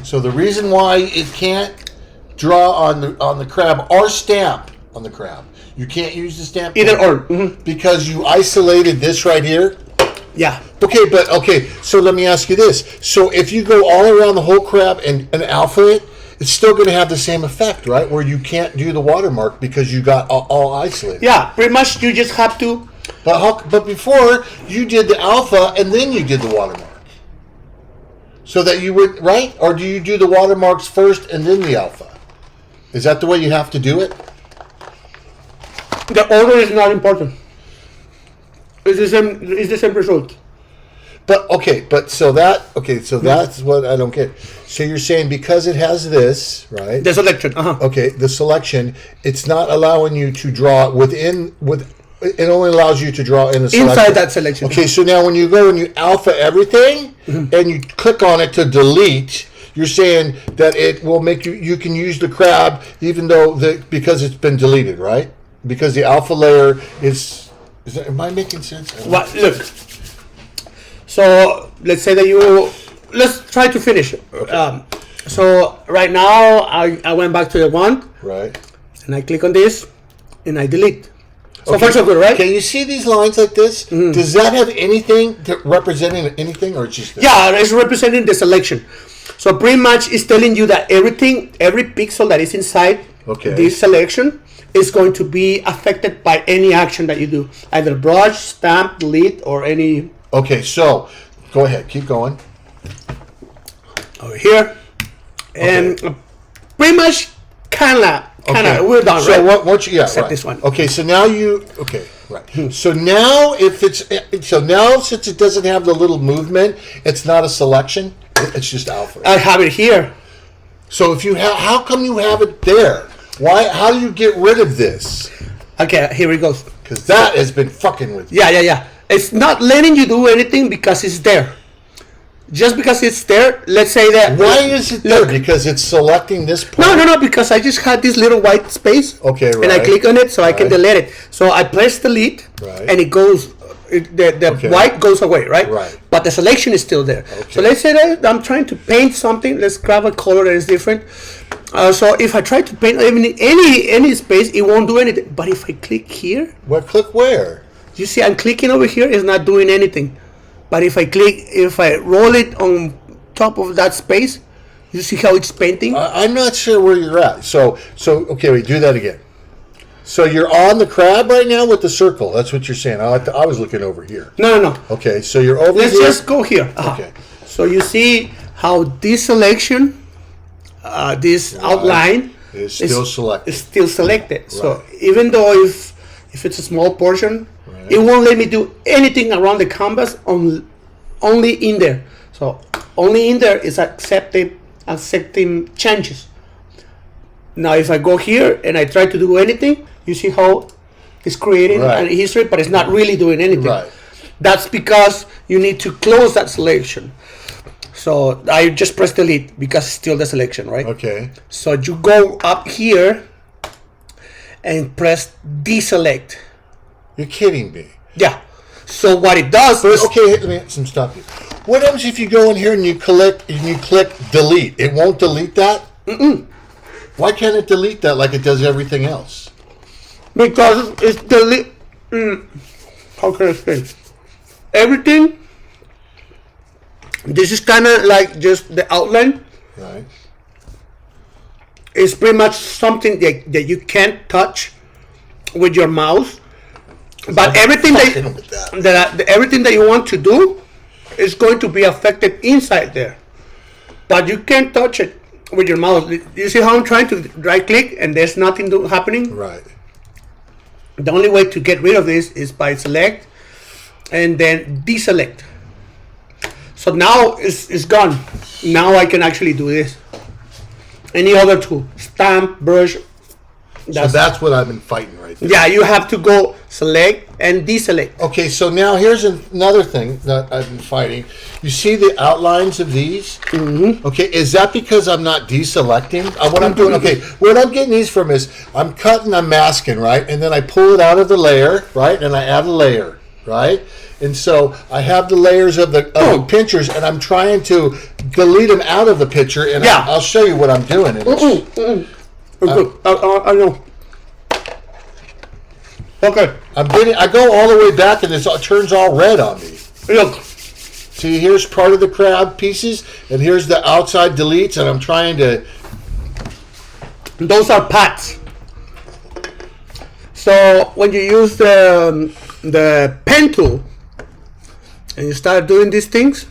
So the reason why it can't draw on the crab or stamp on the crab, you can't use the stamp Either or. because you isolated this right here. Yeah. Okay. So let me ask you this: so if you go all around the whole crab and alpha it, it's still going to have the same effect, right? Where you can't do the watermark because you got all isolated. Yeah, pretty much you just have to. But before you did the alpha and then you did the watermark, so that you would, right? Or do you do the watermarks first and then the alpha? Is that the way you have to do it? The order is not important. It's the same result. So that's what I don't get. So you're saying because it has this, right? The selection. Okay, the selection, it's not allowing you to draw it only allows you to draw in the selection. Inside that selection. Okay, so now when you go and you alpha everything and you click on it to delete, you're saying that it will make you can use the crab even though because it's been deleted, right? Because the alpha layer am I making sense? Well, look. So let's say that let's try to finish. Okay. So right now I went back to the wand. Right. And I click on this and I delete. So far so good, right? Can you see these lines like this? Does that have anything representing anything or just this? Yeah, it's representing the selection. So pretty much it's telling you that every pixel that is inside this selection is going to be affected by any action that you do. Either brush, stamp, delete, or any... Okay, so go ahead. Keep going. Over here. And pretty much kind of we're done, so right? Once you Set this one. Okay, so now right. So now since it doesn't have the little movement, it's not a selection. It's just alpha. I have it here. So if you how come you have it there? Why? How do you get rid of this? Okay, here it goes. Because that has been fucking with you. Yeah. It's not letting you do anything because it's there. Just because it's there, let's say that... Why is it there? Because it's selecting this point? No, because I just had this little white space. Okay, right. And I click on it so I can delete it. So I press delete, and it goes... The white goes away, right? Right. But the selection is still there. Okay. So let's say that I'm trying to paint something. Let's grab a color that is different. So if I try to paint any space, it won't do anything. But if I click here... Click where? You see, I'm clicking over here. It's not doing anything. But if I roll it on top of that space, you see how it's painting? I'm not sure where you're at. So okay, wait, do that again. So you're on the crab right now with the circle. That's what you're saying. I was looking over here. No. Okay, so you're over Let's here. just go here. Okay. So you see how this selection, this outline is still selected. Is still selected. Right. So even though if it's a small portion, it won't let me do anything around the canvas only in there. So only in there is accepting changes. Now if I go here and I try to do anything, you see how it's creating a history, but it's not really doing anything. Right. That's because you need to close that selection. So I just press delete because it's still the selection, right? Okay. So you go up here and press deselect. You're kidding me. Yeah. So what it does is... Okay, let me stop you. What happens if you go in here and you click delete? It won't delete that? Why can't it delete that like it does everything else? Because it's delete... How can I explain? Everything... This is kind of like just the outline. Right. It's pretty much something that you can't touch with your mouse. But everything everything that you want to do is going to be affected inside there. But you can't touch it with your mouse. You see how I'm trying to right click and there's nothing happening? Right. The only way to get rid of this is by select and then deselect. So now it's gone. Now I can actually do this. Any other tool, stamp, brush. That's what I've been fighting right there. Yeah, you have to go select and deselect. Okay, so now here's another thing that I've been fighting. You see the outlines of these? Mm-hmm. Okay, is that because I'm not deselecting? What I'm doing, okay, where I'm getting these from is I'm cutting, I'm masking, right? And then I pull it out of the layer, right? And I add a layer, right? And so I have the layers of the pictures, and I'm trying to delete them out of the picture, and I'll show you what I'm doing. And I know. Okay. I go all the way back, and it turns all red on me. Look. See, here's part of the crab pieces, and here's the outside deletes, and I'm trying to... Those are pads. So when you use the pen tool and you start doing these things,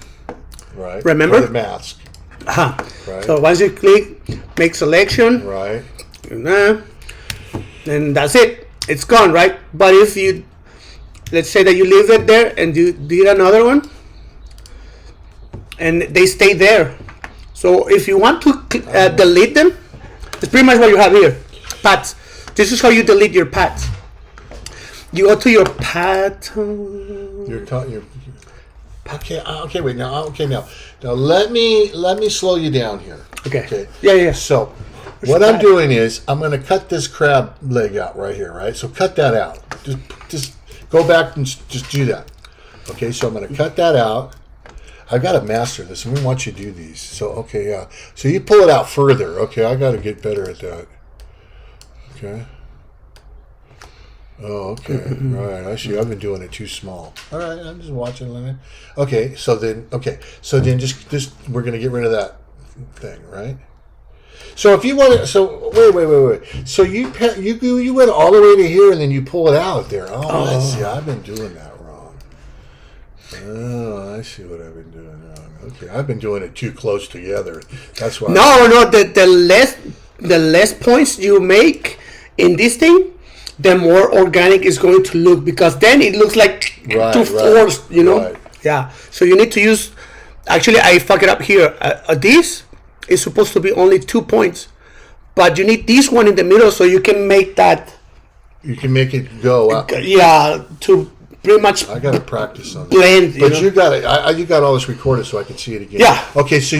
right? Remember? For the mask. Right. So once you click, make selection. Right. And that's it. It's gone, right? But if you, let's say that you leave it there and you did another one, and they stay there. So if you want to delete them, it's pretty much what you have here. Pads. This is how you delete your pads. You go to your pad. Okay. Wait. Now. Now let me slow you down here. Okay. Yeah. So, what I'm doing is I'm going to cut this crab leg out right here. Right. So cut that out. Just go back and just do that. Okay. So I'm going to cut that out. I've got to master this, and we want you to do these. So So you pull it out further. Okay. I got to get better at that. Okay. Oh, okay. Right. I see. I've been doing it too small. All right. I'm just watching. Okay. So then just we're gonna get rid of that thing, right? So if you want to, wait. So you went all the way to here, and then you pull it out there. Oh, I see. I've been doing that wrong. Oh, I see what I've been doing wrong. Okay. I've been doing it too close together. That's why. No. The less points you make in this thing, the more organic it's going to look, because then it looks like too forced, you know? Right. Yeah. So you need to use. Actually, I fuck it up here. This is supposed to be only 2 points, but you need this one in the middle so you can make that. You can make it go up. Yeah, to pretty much. I got to practice on that. Blend, but you got it. You got all this recorded, so I can see it again. Yeah. Okay. So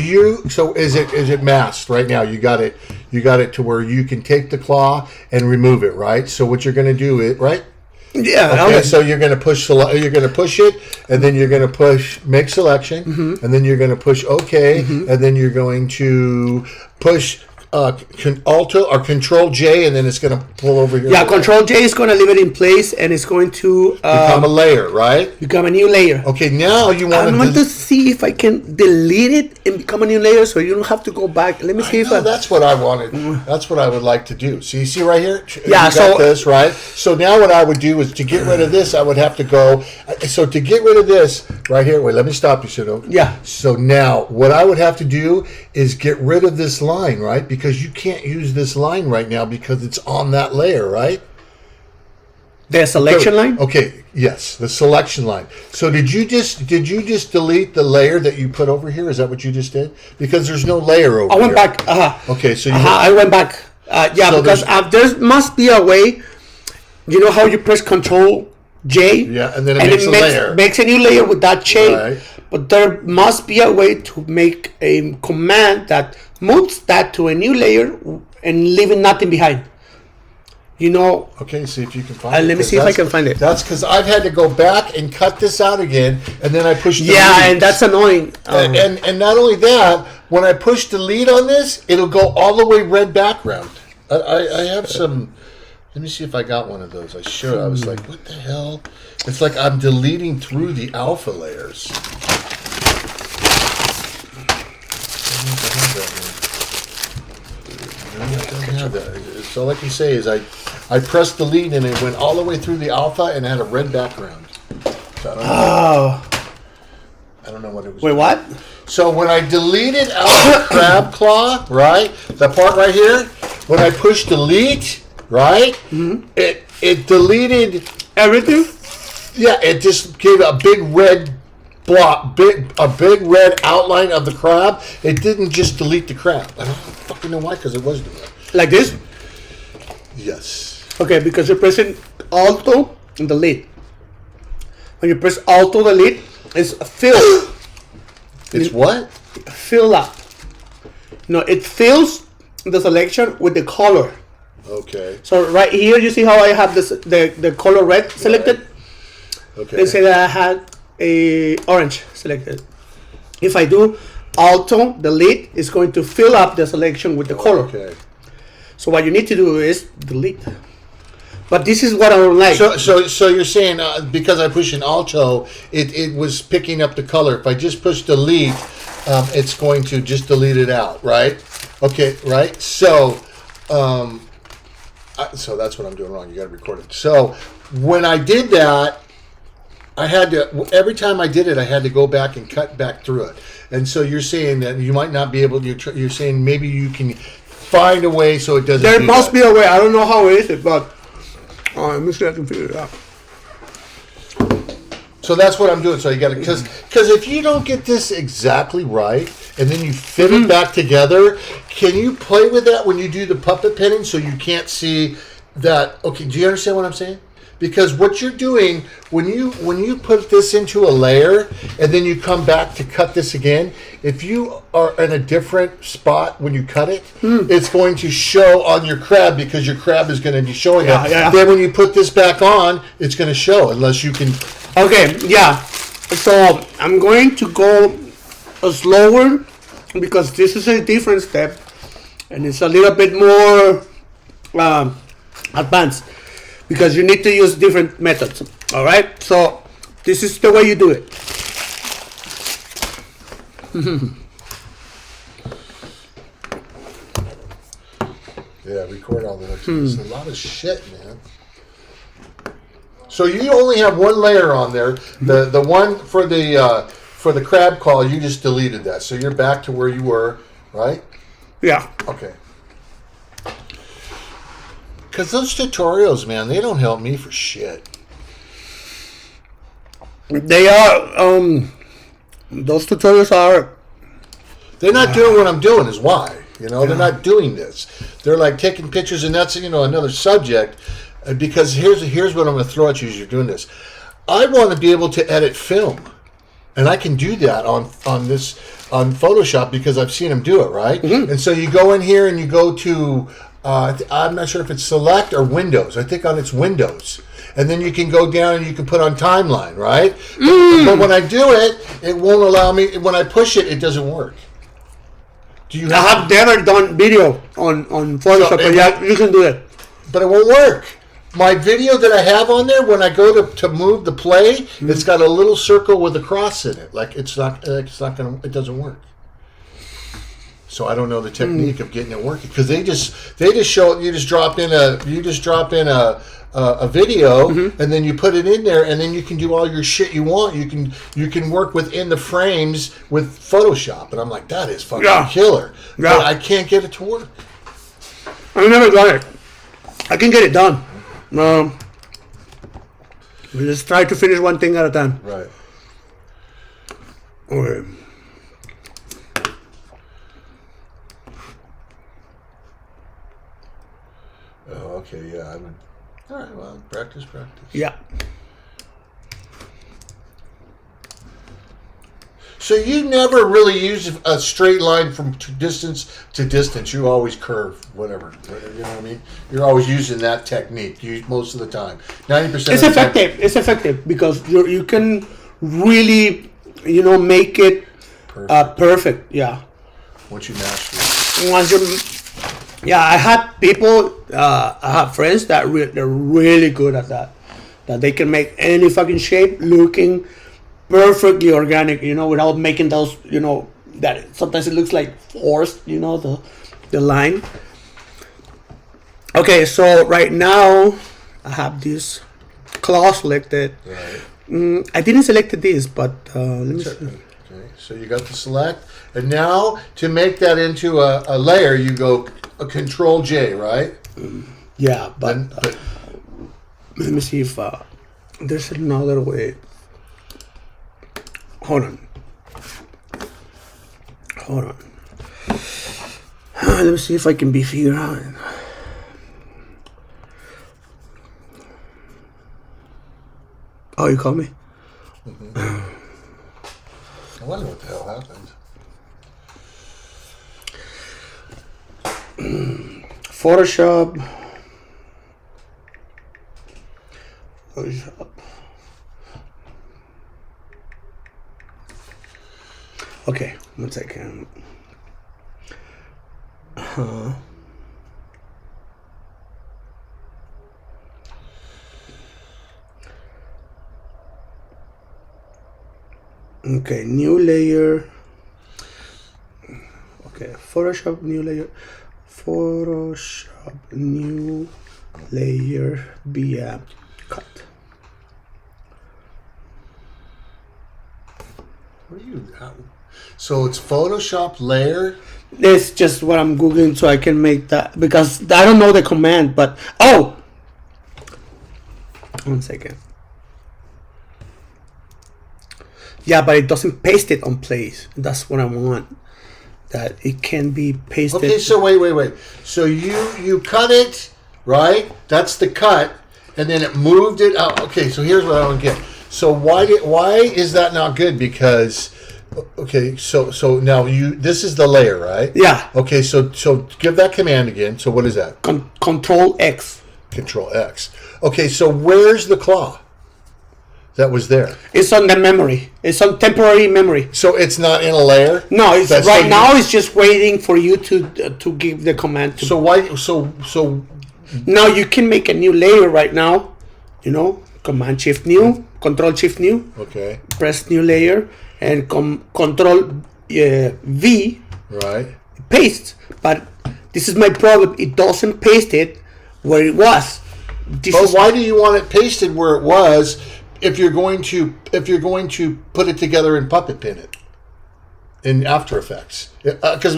is it masked right now? You got it. You got it to where you can take the claw and remove it, right? So what you're going to do is right. Yeah. Okay. So you're going to push. You're going to push it, and then you're going to push make selection, and then you're going to push OK, and then you're going to push. Alt or Control J, and then it's going to pull over here. Yeah, Control J is going to leave it in place, and it's going to become a layer, right? Become a new layer. Okay, now you want I want to see if I can delete it and become a new layer, so you don't have to go back. Let me see that's what I wanted. That's what I would like to do. So you see right here? Yeah. You got this right. So now what I would do is to get rid of this, I would have to go. So to get rid of this right here, wait, let me stop you, Sino. Yeah. So now what I would have to do is get rid of this line, right? Because you can't use this line right now because it's on that layer, right? The selection line? Okay, yes, the selection line. So did you just delete the layer that you put over here? Is that what you just did? Because there's no layer over here. I went back. Okay, so I went back. So because there must be a way. You know how you press Control J? Yeah, and then it makes a layer. Makes a new layer with that chain. Right. But there must be a way to make a command that moves that to a new layer and leaving nothing behind. You know. Okay, see if you can find it. Let me see if I can find it. That's because I've had to go back and cut this out again, and then I push delete. Yeah, and that's annoying. And not only that, when I push delete on this, it'll go all the way red background. I have some. Let me see if I got one of those. I should. I was like, what the hell? It's like I'm deleting through the alpha layers. So like you say is I pressed delete and it went all the way through the alpha and had a red background. So I don't know what it was. Wait, what? So when I deleted out the crab claw, right, the part right here, when I pushed delete, right, it deleted everything. Yeah, it just gave a big red block, a big red outline of the crab. It didn't just delete the crab. I don't fucking know why, because it was doing it. Like this? Yes. Okay, because you're pressing Alto and delete. When you press Alto delete, it's fill. It's what? Fill up. No, it fills the selection with the color. Okay. So right here, you see how I have this the color red selected? Right. Okay. Let's say that I had a orange selected. If I do Alto delete, it's going to fill up the selection with the color. Okay. So what you need to do is delete. But this is what I don't like. So you're saying because I push an Alto, it was picking up the color. If I just push delete, it's going to just delete it out, right? Okay, right. So so that's what I'm doing wrong. You got to record it. So when I did that, I had to, every time I did it, I had to go back and cut back through it. And so you're saying that you might not be able to, you're saying maybe you can find a way so it doesn't. There must be a way. I don't know how it is, but let me see if I can figure it out. So that's what I'm doing. So you got to, because if you don't get this exactly right, and then you fit it back together, can you play with that when you do the puppet pinning so you can't see that? Okay, do you understand what I'm saying? Because what you're doing when you put this into a layer and then you come back to cut this again, if you are in a different spot when you cut it, it's going to show on your crab because your crab is going to be showing it. Yeah. Then when you put this back on, it's going to show unless you can. Okay, yeah. So I'm going to go slower because this is a different step and it's a little bit more advanced. Because you need to use different methods. All right. So this is the way you do it. Yeah, record all that. It's a lot of shit, man. So you only have one layer on there. The one for the crab call, you just deleted that. So you're back to where you were, right? Yeah. Okay. Because those tutorials, man, they don't help me for shit. They are, those tutorials are... They're not doing what I'm doing is why. You know, they're not doing this. They're like taking pictures, and that's, another subject. Because here's what I'm going to throw at you as you're doing this. I want to be able to edit film. And I can do that on Photoshop because I've seen them do it, right? And so you go in here and you go to... I'm not sure if it's select or Windows. I think on it's Windows. And then you can go down and you can put on timeline, right? But when I do it, it won't allow me. When I push it, it doesn't work. Do you? I have never done video on Photoshop, but yeah, you can do it. But it won't work. My video that I have on there, when I go to move the play, it's got a little circle with a cross in it. Like it doesn't work. So I don't know the technique of getting it working because they just show you just drop in a video and then you put it in there and then you can do all your shit you want. You can work within the frames with Photoshop, and I'm like, that is fucking killer. Yeah. But I can't get it to work. I've never done it. I can get it done. We just try to finish one thing at a time. Right. Okay. Oh, okay, yeah. All right, well, practice. Yeah. So you never really use a straight line from distance to distance. You always curve, whatever. You know what I mean? You're always using that technique most of the time. 90%. It's effective. It's effective because you can really, make it perfect. Yeah. Once you master it. Once you. Yeah, I had people, I have friends that they're really good at that. That they can make any fucking shape looking perfectly organic, without making those, that sometimes it looks like forced, the line. Okay, so right now I have this claw selected. Right. I didn't select this, but let me see. Okay, so you got the select. And now to make that into a layer, you go Control J, right? Yeah, but let me see if there's another way. Hold on. Let me see if I can be figured out. Oh, you called me? I wonder what the hell happened. Photoshop. One second. Okay, new layer. Okay, Photoshop new layer. Photoshop new layer via cut. What are you? So it's Photoshop layer. It's just what I'm googling so I can make that, because I don't know the command. But oh, 1 second. Yeah, but it doesn't paste it on place. That's what I want. That it can be pasted. Okay, so wait. So you cut it, right? That's the cut, and then it moved it out. Okay, so here's what I don't get. So why is that not good? Because okay, so now this is the layer, right? Yeah. Okay, so give that command again. So what is that? Control X. Control X. Okay, so where's the claw that was there? It's on the memory. It's on temporary memory. So it's not in a layer? No, it's right now. It's just waiting for you to give the command. So why? So now you can make a new layer right now. You know, Command Shift New, Control Shift New. Okay. Press new layer and Control V. Right. Paste. But this is my problem. It doesn't paste it where it was. But why do you want it pasted where it was? If you're going to put it together in Puppet Pin it in After Effects, because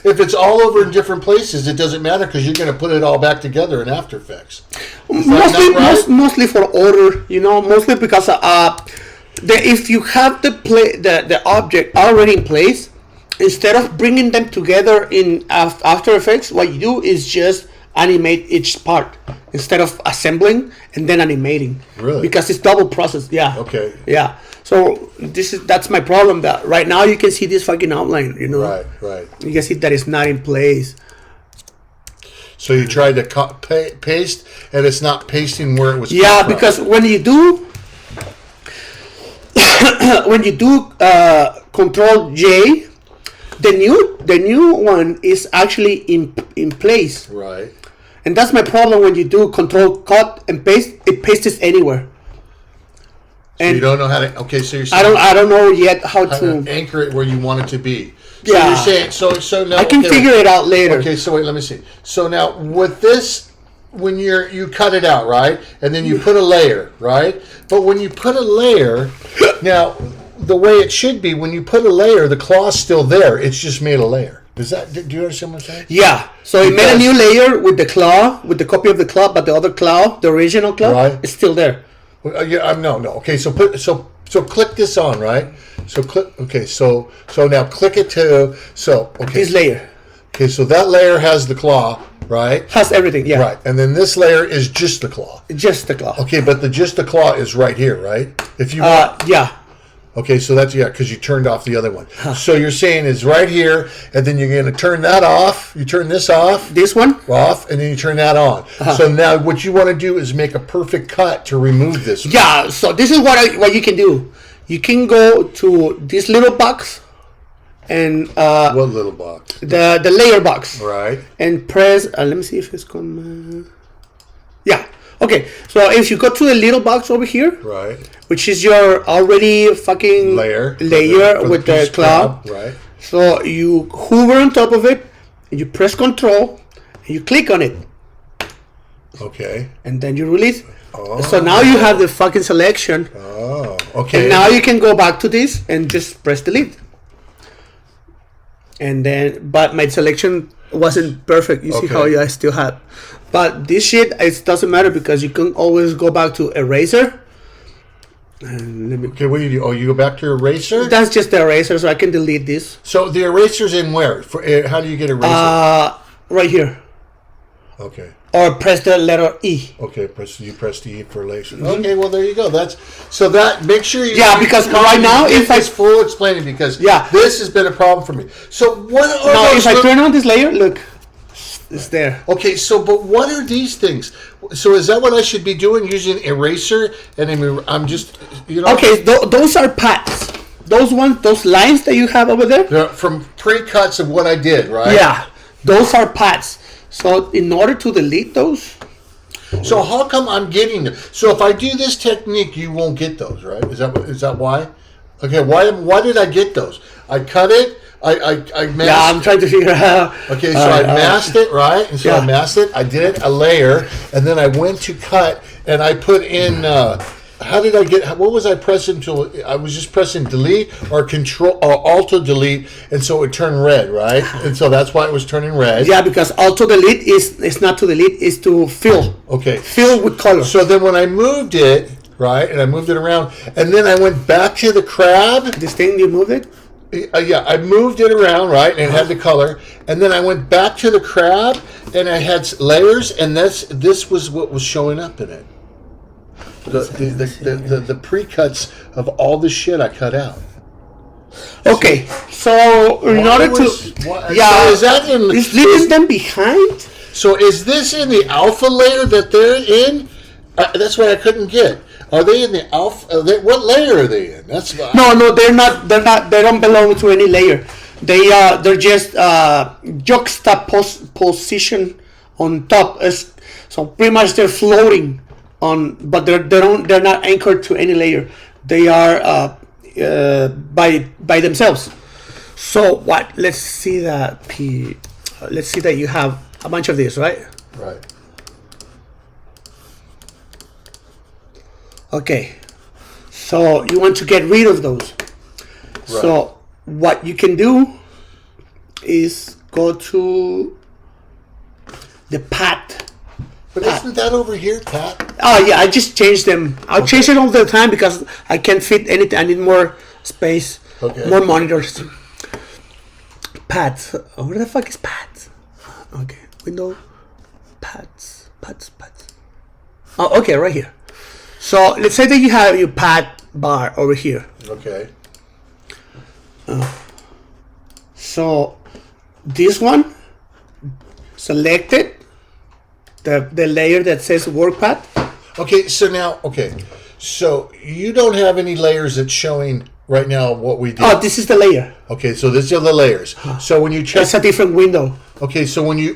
if it's all over in different places, it doesn't matter because you're going to put it all back together in After Effects. Mostly for order, you know, mostly because if you have the object already in place, instead of bringing them together in After Effects, what you do is just animate each part instead of assembling and then animating. Really? Because it's double process. Yeah. Okay. Yeah. So that's my problem. That right now you can see this fucking outline. You know. Right. You can see that it's not in place. So you tried to paste, and it's not pasting where it was. Yeah, because when you do Control J, the new one is actually in place. Right. And that's my problem when you do Control Cut and Paste. It pastes anywhere. So and you don't know how to. Okay, so you're saying I don't know yet how to anchor it where you want it to be. So yeah. you're saying so now I can figure it out later. Okay, so wait, let me see. So now with this, when you cut it out, right, and then you put a layer, right. But when you put a layer, now the way it should be, when you put a layer, the claw's still there. It's just made a layer. Do you understand what I'm saying? Yeah. So it made a new layer with the claw, with the copy of the claw, but the other claw, the original claw, right. is still there. No. Okay, so click this on, right? So click. Okay, so now click it to This layer. Okay, so that layer has the claw, right? Has everything, yeah. Right, and then this layer is just the claw. Just the claw. Okay, but just the claw is right here, right? If you want. Yeah. Okay, so that's because you turned off the other one. So you're saying is right here, and then you're going to turn that off. You turn this off. This one off, and then you turn that on. So now what you want to do is make a perfect cut to remove this. Yeah. So this is what you can do. You can go to this little box, and what little box? The layer box. Right. And press. Let me see if it's command. Yeah. Okay. So if you go to the little box over here. Right. Which is your already fucking layer with the claw. Right. So you hover on top of it, and you press Control, and you click on it. Okay. And then you release. Oh. So now you have the fucking selection. Oh, okay. And now you can go back to this and just press delete. And then, but my selection wasn't perfect. You see how I still have. But this shit, it doesn't matter because you can always go back to eraser. And okay, what do you do? Oh, you go back to eraser? That's just the eraser, so I can delete this. So the eraser's in where? How do you get eraser? Right here. Okay. Or press the letter E. Okay, you press the E for eraser. Mm-hmm. Okay, well there you go. Make sure you. Yeah, because right now if I full explaining because this has been a problem for me. So what? Now if I turn on this layer, look. It's there. Okay, but what are these things? So is that what I should be doing? Using eraser? And I'm just, Okay, those are paths. those ones, those lines that you have over there. They're from pre-cuts of what I did, right? Yeah, those are paths. So in order to delete those, So how come I'm getting them? So if I do this technique, you won't get those, right? Is that why? Okay, why did I get those? I cut it. I masked. yeah, I'm trying to figure out. Okay, so I masked it, right? And so I masked it. I did a layer, and then I went to cut, and I put in. How did I get? What was I pressing? I was just pressing delete or control or alt delete, and so it turned red, right? And so that's why it was turning red. Yeah, because auto delete is not to delete, is to fill. Okay. Fill with color. So then when I moved it, right, and I moved it around, and then I went back to the crab. This thing, you move it? Yeah, I moved it around, right, and it had the color, and then I went back to the crab, and I had layers, and this was what was showing up in it. The pre-cuts of all the shit I cut out. Okay, so in order to... Yeah, so is that in... Is leaving them behind? So is this in the alpha layer that they're in? That's what I couldn't get. Are they in the alpha? What layer are they in? That's No, they're not. They're not. They don't belong to any layer. They're just juxtaposition on top. So pretty much they're floating on, but they're not anchored to any layer. They are by themselves. So what? Let's see that let's see that you have a bunch of these, right? Right. Okay, so you want to get rid of those. Right. So what you can do is go to the path. But isn't that over here, Pat? Oh yeah, I just changed them. I'll change it all the time because I can't fit anything. I need more space, more monitors. Paths. Where the fuck is paths? Okay, window, paths. Oh, okay, right here. So let's say that you have your path bar over here. Okay. So this one, select it, the layer that says work path. Okay, so now, so you don't have any layers that's showing right now what we did. Oh, this is the layer. Okay, so these are the layers. So when you check, it's a different window. Okay, so when you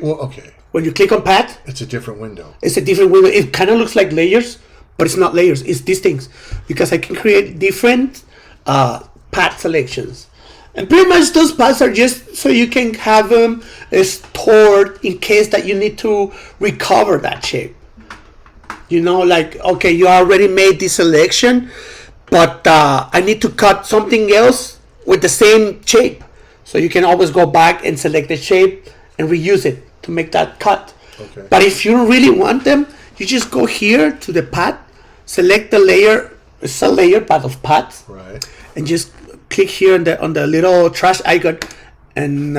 when you click on path, it's a different window. It's a different window. It kind of looks like layers, but it's not layers. It's these things because I can create different path selections, and pretty much those paths are just so you can have them stored in case that you need to recover that shape. You know, like okay, you already made this selection, but I need to cut something else with the same shape, so you can always go back and select the shape and reuse it to make that cut. Okay. But if you really want them, you just go here to the path, select the layer, it's a layer path of paths, right, and just click here on the little trash icon and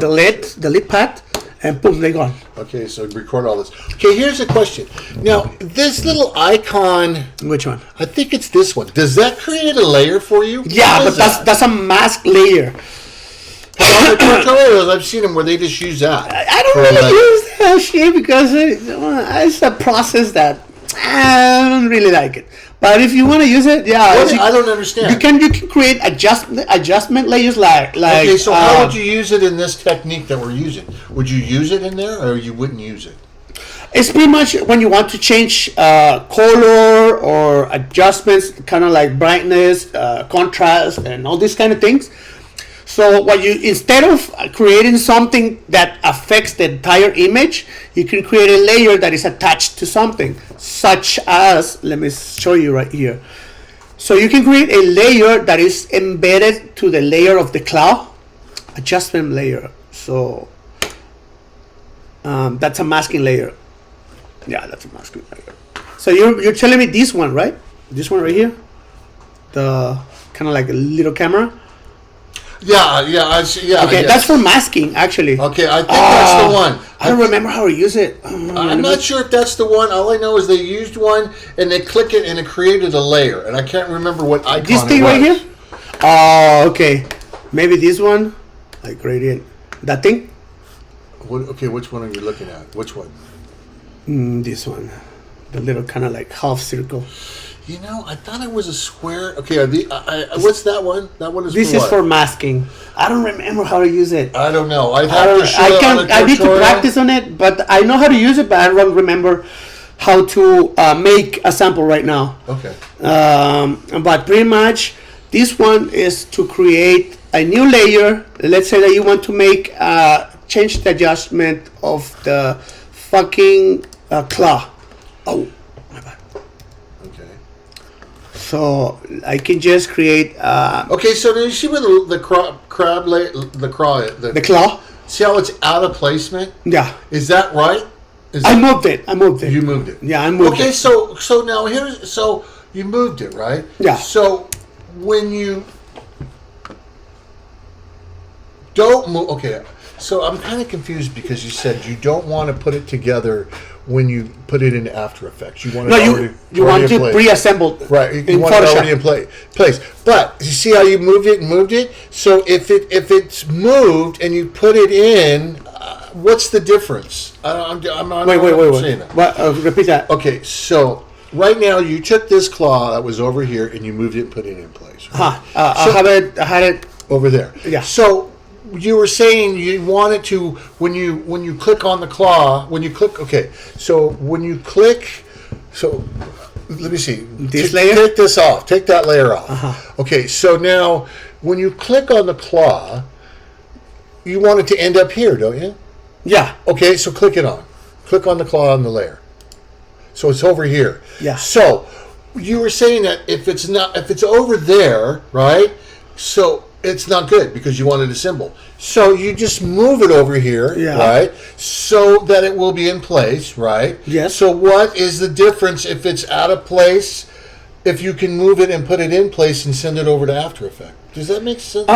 delete path, and boom, they're gone. Okay, so record all this. Okay, here's a question. Now, this little icon, which one? I think it's this one. Does that create a layer for you? Yeah, but that's a mask layer. Tutorials I've seen them where they just use that. I don't really use that shit because it's a process that I don't really like it. But if you want to use it, yeah. I don't understand. You can create adjustment layers like. Okay, so how would you use it in this technique that we're using? Would you use it in there, or you wouldn't use it? It's pretty much when you want to change color or adjustments, kind of like brightness, contrast, and all these kind of things. So what you, instead of creating something that affects the entire image, you can create a layer that is attached to something, such as, let me show you right here. So you can create a layer that is embedded to the layer of the cloud, adjustment layer. So that's a masking layer. Yeah, that's a masking layer. So you're telling me this one, right? This one right here? The kind of like a little camera? Yeah, I see. Yeah. Okay, that's for masking, actually. Okay, I think that's the one. I don't remember how to use it. I'm not sure if that's the one. All I know is they used one and they click it and it created a layer, and I can't remember what icon. This thing right here. Oh, okay. Maybe this one, like gradient. That thing. Okay, which one are you looking at? Which one? This one, the little kind of like half circle. You know, I thought it was a square. Okay, what's that one? That one is. This for is what? for masking. I don't remember how to use it. I don't know. I need to practice on it, but I know how to use it, but I don't remember how to make a sample right now. Okay. But pretty much, this one is to create a new layer. Let's say that you want to make change the adjustment of the fucking claw. Oh, my bad. Okay. So I can just create. Okay, so do you see where the claw? See how it's out of placement? Yeah. Is that right? I moved it. You moved it. Yeah, I moved it. Okay, so now you moved it, right? Yeah. So when you don't move, okay. So I'm kind of confused because you said you don't want to put it together when you put it into After Effects. You want it you want it pre-assembled, right? You want it already in place. But you see how you moved it. So if it's moved and you put it in, what's the difference? I'm Wait. What? Repeat that. Okay, so right now you took this claw that was over here and you moved it and put it in place. Right? I had it over there. Yeah. So you were saying you wanted to when you click on the claw, okay. So when you click, so let me see. This layer? Take this off. Take that layer off. Okay, so now when you click on the claw, you want it to end up here, don't you? Yeah. Okay, so click it on. Click on the claw on the layer. So it's over here. Yeah. So you were saying that if it's over there, right? So it's not good because you wanted a symbol. So you just move it over here, right? So that it will be in place, right? Yes. So what is the difference if it's out of place, if you can move it and put it in place and send it over to After Effects? Does that make sense?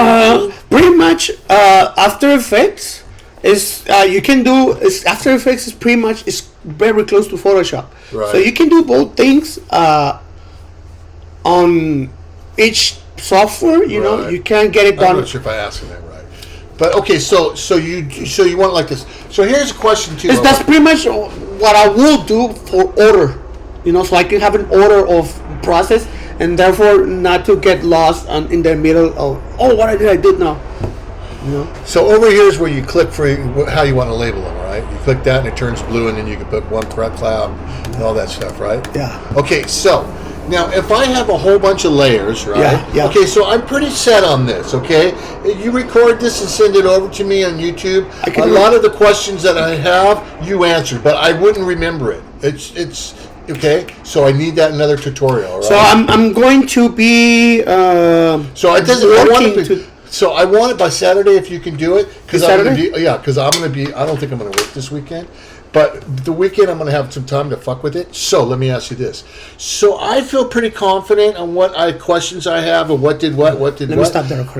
Pretty much, After Effects is you can do. After Effects is pretty much very close to Photoshop. Right. So you can do both things on each software. You know, you can't get it done. I'm not sure if I asked that right, but okay. So you want it like this. So here's a question too. That's pretty much what I will do for order. You know, so I can have an order of process, and therefore not to get lost in the middle of what I did now. You know? So over here is where you click for how you want to label them, right? You click that and it turns blue, and then you can put one cloud and all that stuff, right? Yeah. Okay, so now if I have a whole bunch of layers, right? Yeah. Okay, so I'm pretty set on this, okay? You record this and send it over to me on YouTube. A lot of the questions that I have, you answered, but I wouldn't remember it. It's okay. So I need that another tutorial, right? So I'm going to be so it doesn't. So I want it by Saturday if you can do it, because I'm going to be I don't think I'm going to work this weekend, but the weekend I'm going to have some time to fuck with it. So let me ask you this. So I feel pretty confident on what questions I have and what did what. Let me stop the recording.